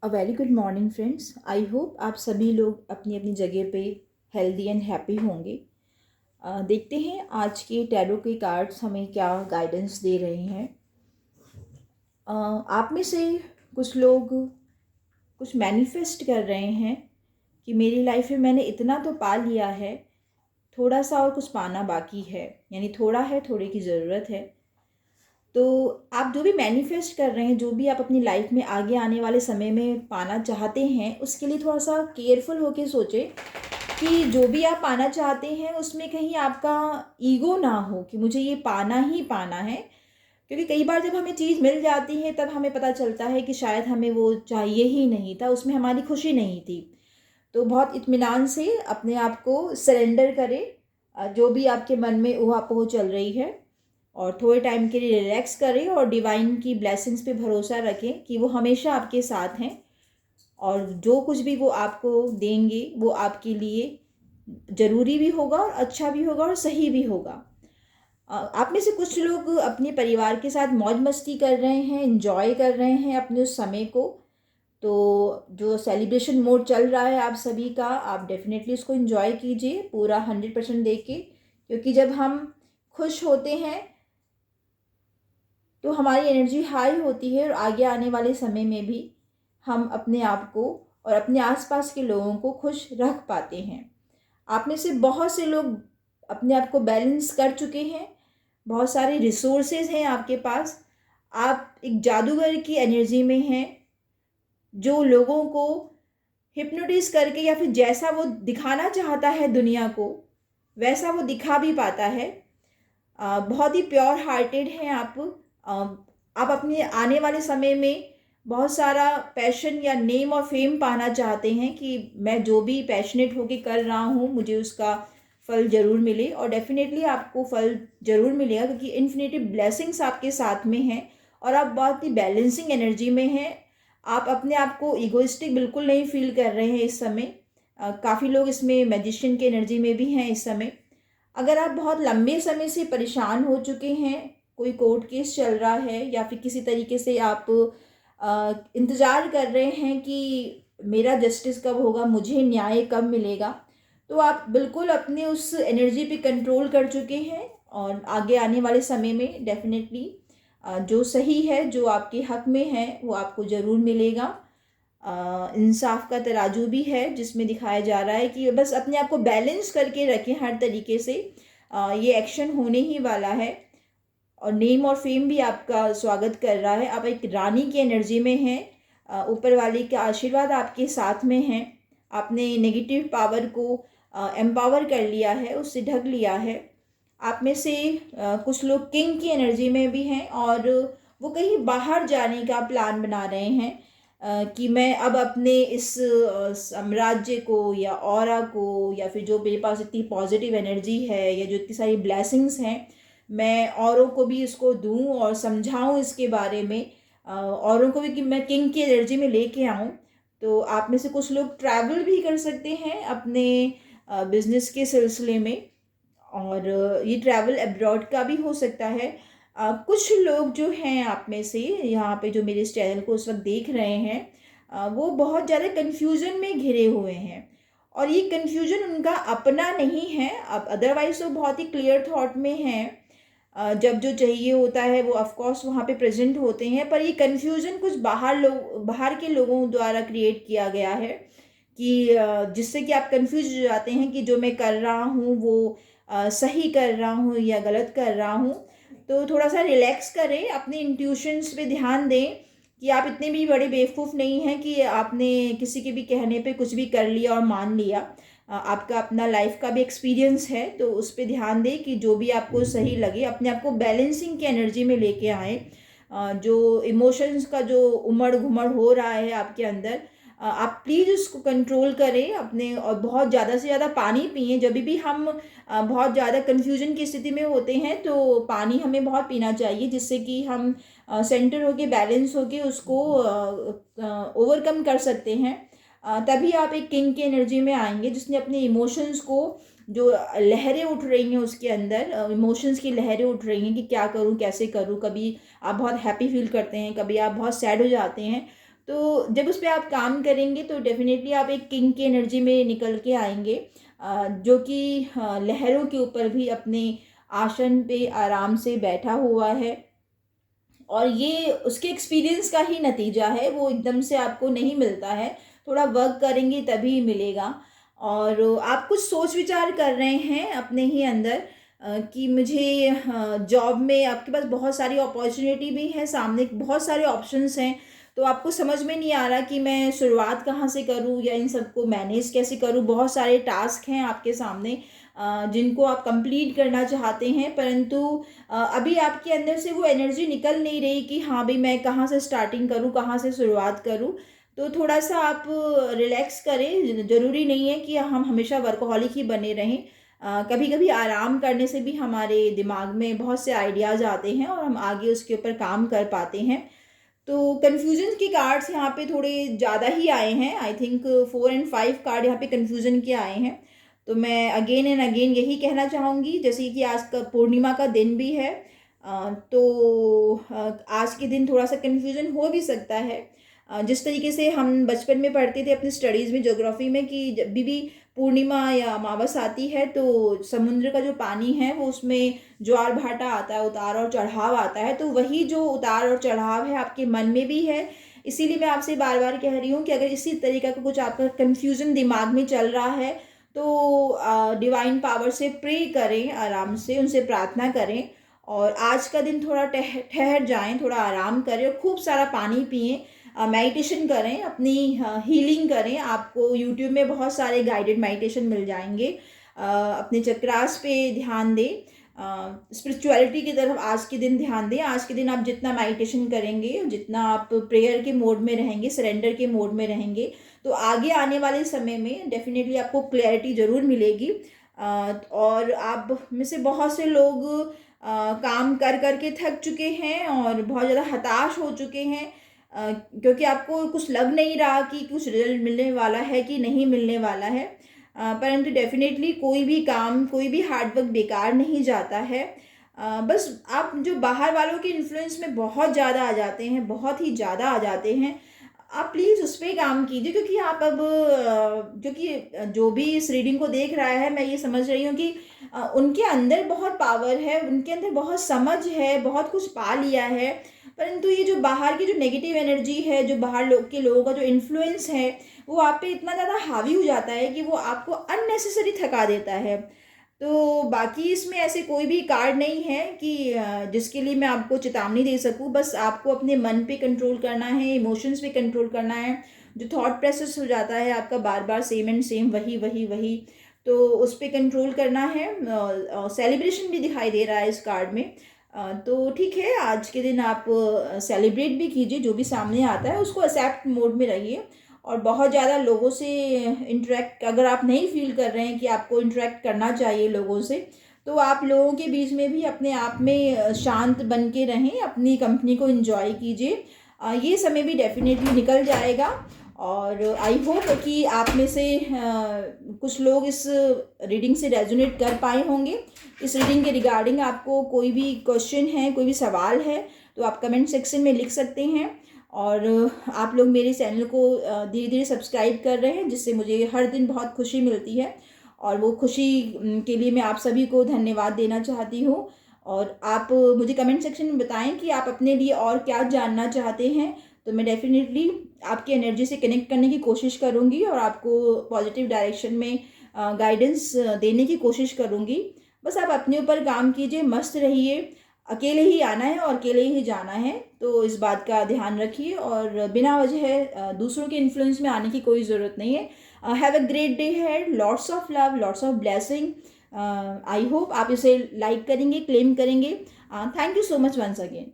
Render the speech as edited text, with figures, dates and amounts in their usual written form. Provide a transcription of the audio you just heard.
A very good morning friends. I hope आप सभी लोग अपनी अपनी जगह पे हेल्दी एंड हैप्पी होंगे। देखते हैं आज के टैरो के कार्ड्स हमें क्या गाइडेंस दे रहे हैं। आप में से कुछ लोग कुछ मैनिफेस्ट कर रहे हैं कि मेरी लाइफ में मैंने इतना तो पा लिया है, थोड़ा सा और कुछ पाना बाकी है, यानी थोड़ा है, थोड़े की ज़रूरत है। तो आप जो भी मैनिफेस्ट कर रहे हैं, जो भी आप अपनी लाइफ में आगे आने वाले समय में पाना चाहते हैं, उसके लिए थोड़ा सा केयरफुल होके सोचें कि जो भी आप पाना चाहते हैं उसमें कहीं आपका ईगो ना हो कि मुझे ये पाना ही पाना है। क्योंकि कई बार जब हमें चीज़ मिल जाती है तब हमें पता चलता है कि शायद हमें वो चाहिए ही नहीं था, उसमें हमारी खुशी नहीं थी। तो बहुत इत्मीनान से अपने आप को सरेंडर करें, जो भी आपके मन में ऊहा-पोह चल रही है, और थोड़े टाइम के लिए रिलैक्स करें और डिवाइन की ब्लेसिंग्स पे भरोसा रखें कि वो हमेशा आपके साथ हैं और जो कुछ भी वो आपको देंगे वो आपके लिए ज़रूरी भी होगा और अच्छा भी होगा और सही भी होगा। आप में से कुछ लोग अपने परिवार के साथ मौज मस्ती कर रहे हैं, एंजॉय कर रहे हैं अपने उस समय को। तो जो सेलिब्रेशन मोड चल रहा है आप सभी का, आप डेफिनेटली उसको एंजॉय कीजिए पूरा 100% दे के। क्योंकि जब हम खुश होते हैं तो हमारी एनर्जी हाई होती है और आगे आने वाले समय में भी हम अपने आप को और अपने आसपास के लोगों को खुश रख पाते हैं। आप में से बहुत से लोग अपने आप को बैलेंस कर चुके हैं, बहुत सारे रिसोर्सेज हैं आपके पास। आप एक जादूगर की एनर्जी में हैं जो लोगों को हिप्नोटिज़ करके या फिर जैसा वो दिखाना चाहता है दुनिया को, वैसा वो दिखा भी पाता है। बहुत ही प्योर हार्टेड हैं आप। आप अपने आने वाले समय में बहुत सारा पैशन या नेम और फेम पाना चाहते हैं कि मैं जो भी पैशनेट होके कर रहा हूँ मुझे उसका फल ज़रूर मिले, और डेफिनेटली आपको फल ज़रूर मिलेगा क्योंकि इन्फिनिटी ब्लेसिंग्स आपके साथ में हैं और आप बहुत ही बैलेंसिंग एनर्जी में हैं। आप अपने आप को ईगोइस्टिक बिल्कुल नहीं फील कर रहे हैं इस समय। काफ़ी लोग इसमें मैजिशियन की एनर्जी में भी हैं इस समय। अगर आप बहुत लंबे समय से परेशान हो चुके हैं, कोई कोर्ट केस चल रहा है या फिर किसी तरीके से आप इंतज़ार कर रहे हैं कि मेरा जस्टिस कब होगा, मुझे न्याय कब मिलेगा, तो आप बिल्कुल अपने उस एनर्जी पे कंट्रोल कर चुके हैं और आगे आने वाले समय में डेफिनेटली जो सही है, जो आपके हक में है, वो आपको ज़रूर मिलेगा। इंसाफ का तराजू भी है जिसमें दिखाया जा रहा है कि बस अपने आप को बैलेंस करके रखें हर तरीके से। ये एक्शन होने ही वाला है और नेम और फेम भी आपका स्वागत कर रहा है। आप एक रानी की एनर्जी में हैं, ऊपर वाले का आशीर्वाद आपके साथ में है। आपने नेगेटिव पावर को एम्पावर कर लिया है, उससे ढक लिया है। आप में से कुछ लोग किंग की एनर्जी में भी हैं और वो कहीं बाहर जाने का प्लान बना रहे हैं कि मैं अब अपने इस साम्राज्य को या ऑरा को या फिर जो मेरे पास इतनी पॉजिटिव एनर्जी है या जो इतनी सारी ब्लेसिंग्स हैं, मैं औरों को भी इसको दूं और समझाऊं इसके बारे में, औरों को भी कि मैं किंग की एनर्जी में लेके आऊं। तो आप में से कुछ लोग ट्रैवल भी कर सकते हैं अपने बिजनेस के सिलसिले में, और ये ट्रैवल अब्रॉड का भी हो सकता है। कुछ लोग जो हैं आप में से यहाँ पे जो मेरे इस चैनल को उस वक्त देख रहे हैं, वो बहुत ज़्यादा कन्फ्यूज़न में घिरे हुए हैं और ये कन्फ्यूज़न उनका अपना नहीं है। अब अदरवाइज़ तो बहुत ही क्लियर थॉट में हैं। जब जो चाहिए होता है वो ऑफ कोर्स वहाँ पे प्रेजेंट होते हैं, पर ये कन्फ्यूज़न कुछ बाहर के लोगों द्वारा क्रिएट किया गया है कि जिससे कि आप कन्फ्यूज हो जाते हैं कि जो मैं कर रहा हूँ वो सही कर रहा हूँ या गलत कर रहा हूँ। तो थोड़ा सा रिलैक्स करें, अपने इंट्यूशंस पे ध्यान दें कि आप इतने भी बड़े बेवकूफ़ नहीं हैं कि आपने किसी के भी कहने पे कुछ भी कर लिया और मान लिया। आपका अपना लाइफ का भी एक्सपीरियंस है, तो उस पे ध्यान दें कि जो भी आपको सही लगे अपने आप को बैलेंसिंग की एनर्जी में लेके आएँ। जो इमोशंस का जो उमड़-घुमड़ हो रहा है आपके अंदर, आप प्लीज़ उसको कंट्रोल करें अपने, और बहुत ज़्यादा से ज़्यादा पानी पिएँ। जभी भी हम बहुत ज़्यादा कन्फ्यूजन की स्थिति में होते हैं तो पानी हमें बहुत पीना चाहिए, जिससे कि हम सेंटर होके बैलेंस होके उसको ओवरकम कर सकते हैं। तभी आप एक किंग की एनर्जी में आएँगे जिसने अपने इमोशंस को, जो लहरें उठ रही हैं उसके अंदर, इमोशंस की लहरें उठ रही हैं कि क्या करूँ, कैसे करूँ। कभी आप बहुत हैप्पी फ़ील करते हैं, कभी आप बहुत सैड हो जाते हैं। तो जब उस पे आप काम करेंगे तो डेफ़िनेटली आप एक किंग की एनर्जी में निकल के आएँगे, जो कि लहरों के ऊपर भी अपने आसन पे आराम से बैठा हुआ है। और ये उसके एक्सपीरियंस का ही नतीजा है, वो एकदम से आपको नहीं मिलता है, थोड़ा वर्क करेंगे तभी मिलेगा। और आप कुछ सोच विचार कर रहे हैं अपने ही अंदर कि मुझे जॉब में आपके पास बहुत सारी अपॉर्चुनिटी भी है, सामने बहुत सारे ऑप्शंस हैं, तो आपको समझ में नहीं आ रहा कि मैं शुरुआत कहाँ से करूँ या इन सबको मैनेज कैसे करूँ। बहुत सारे टास्क हैं आपके सामने जिनको आप कंप्लीट करना चाहते हैं, परंतु अभी आपके अंदर से वो एनर्जी निकल नहीं रही कि हाँ भाई मैं कहाँ से स्टार्टिंग करूँ, कहाँ से शुरुआत करूँ। तो थोड़ा-सा आप रिलैक्स करें, ज़रूरी नहीं है कि हम हमेशा वर्कहॉलिक ही बने रहें। कभी-कभी आराम करने से भी हमारे दिमाग में बहुत से आइडियाज़ आते हैं और हम आगे उसके ऊपर काम कर पाते हैं। तो कन्फ्यूज़न के कार्ड्स यहाँ पे थोड़े ज़्यादा ही आए हैं। आई थिंक 4 एंड 5 कार्ड यहाँ पे कन्फ्यूज़न के आए हैं। तो मैं अगेन एंड अगेन यही कहना चाहूँगी, जैसे कि आज का पूर्णिमा का दिन भी है, आज के दिन थोड़ा-सा कन्फ्यूज़न हो भी सकता है। जिस तरीके से हम बचपन में पढ़ते थे अपनी स्टडीज़ में, ज्योग्राफ़ी में, कि जब भी पूर्णिमा या अमावस आती है तो समुद्र का जो पानी है वो उसमें ज्वार-भाटा आता है, उतार और चढ़ाव आता है। तो वही जो उतार और चढ़ाव है आपके मन में भी है। इसीलिए मैं आपसे बार-बार कह रही हूँ कि अगर इसी तरीक़े का कुछ आपका कन्फ्यूज़न दिमाग में चल रहा है तो डिवाइन पावर से प्रे करें, आराम से उनसे प्रार्थना करें और आज का दिन थोड़ा ठहर जाएँ, थोड़ा आराम करें और खूब सारा पानी पिएँ। मेडिटेशन करें, अपनी हीलिंग करें। आपको यूट्यूब में बहुत सारे गाइडेड मेडिटेशन मिल जाएँगे। अपने चक्रास पे ध्यान दें, स्पिरिचुअलिटी की तरफ आज के दिन ध्यान दें। आज के दिन आप जितना मेडिटेशन करेंगे, जितना आप प्रेयर के मोड में रहेंगे, सरेंडर के मोड में रहेंगे, तो आगे आने वाले समय में डेफ़िनेटली आपको क्लैरिटी ज़रूर मिलेगी। और आप में से बहुत से लोग काम कर के थक चुके हैं और बहुत ज़्यादा हताश हो चुके हैं, क्योंकि आपको कुछ लग नहीं रहा कि कुछ रिज़ल्ट मिलने वाला है कि नहीं मिलने वाला है। परंतु डेफ़िनेटली कोई भी काम, कोई भी हार्ड वर्क बेकार नहीं जाता है। बस आप जो बाहर वालों के इन्फ्लुएंस में बहुत ज़्यादा आ जाते हैं, बहुत ही ज़्यादा आ जाते हैं, आप प्लीज़ उस पे काम कीजिए, क्योंकि आप अब क्योंकि जो भी इस रीडिंग को देख रहा है, मैं ये समझ रही हूँ कि उनके अंदर बहुत पावर है, उनके अंदर बहुत समझ है, बहुत कुछ पा लिया है। परंतु ये जो बाहर की जो नेगेटिव एनर्जी है, जो बाहर के लोगों का जो इन्फ्लुएंस है, वो आप पे इतना ज़्यादा हावी हो जाता है कि वो आपको अननेसेसरी थका देता है। तो बाकी इसमें ऐसे कोई भी कार्ड नहीं है कि जिसके लिए मैं आपको चेतावनी दे सकूँ। बस आपको अपने मन पे कंट्रोल करना है, इमोशंस पे कंट्रोल करना है। जो थॉट प्रोसेस हो जाता है आपका बार-बार सेम एंड सेम, वही, तो उस पे कंट्रोल करना है। सेलिब्रेशन भी दिखाई दे रहा है इस कार्ड में। तो ठीक है, आज के दिन आप सेलिब्रेट भी कीजिए, जो भी सामने आता है उसको एक्सेप्ट मोड में रहिए और बहुत ज़्यादा लोगों से इंटरेक्ट, अगर आप नहीं फ़ील कर रहे हैं कि आपको इंटरेक्ट करना चाहिए लोगों से, तो आप लोगों के बीच में भी अपने आप में शांत बन के रहें, अपनी कंपनी को एन्जॉय कीजिए। ये समय भी डेफ़िनेटली निकल जाएगा और आई होप कि आप में से कुछ लोग इस रीडिंग से रेज़ोनेट कर पाए होंगे। इस रीडिंग के रिगार्डिंग आपको कोई भी क्वेश्चन है, कोई भी सवाल है, तो आप कमेंट सेक्शन में लिख सकते हैं। और आप लोग मेरे चैनल को धीरे-धीरे सब्सक्राइब कर रहे हैं, जिससे मुझे हर दिन बहुत खुशी मिलती है और वो खुशी के लिए मैं आप सभी को धन्यवाद देना चाहती हूँ। और आप मुझे कमेंट सेक्शन में बताएँ कि आप अपने लिए और क्या जानना चाहते हैं, तो मैं डेफ़िनेटली आपकी एनर्जी से कनेक्ट करने की कोशिश करूँगी और आपको पॉजिटिव डायरेक्शन में गाइडेंस देने की कोशिश करूँगी। बस आप अपने ऊपर काम कीजिए, मस्त रहिए, अकेले ही आना है और अकेले ही जाना है, तो इस बात का ध्यान रखिए और बिना वजह दूसरों के इन्फ्लुएंस में आने की कोई ज़रूरत नहीं है। Have a great day head, lots of love, lots of blessing. I hope आप इसे लाइक करेंगे, क्लेम करेंगे। Thank you so much once again.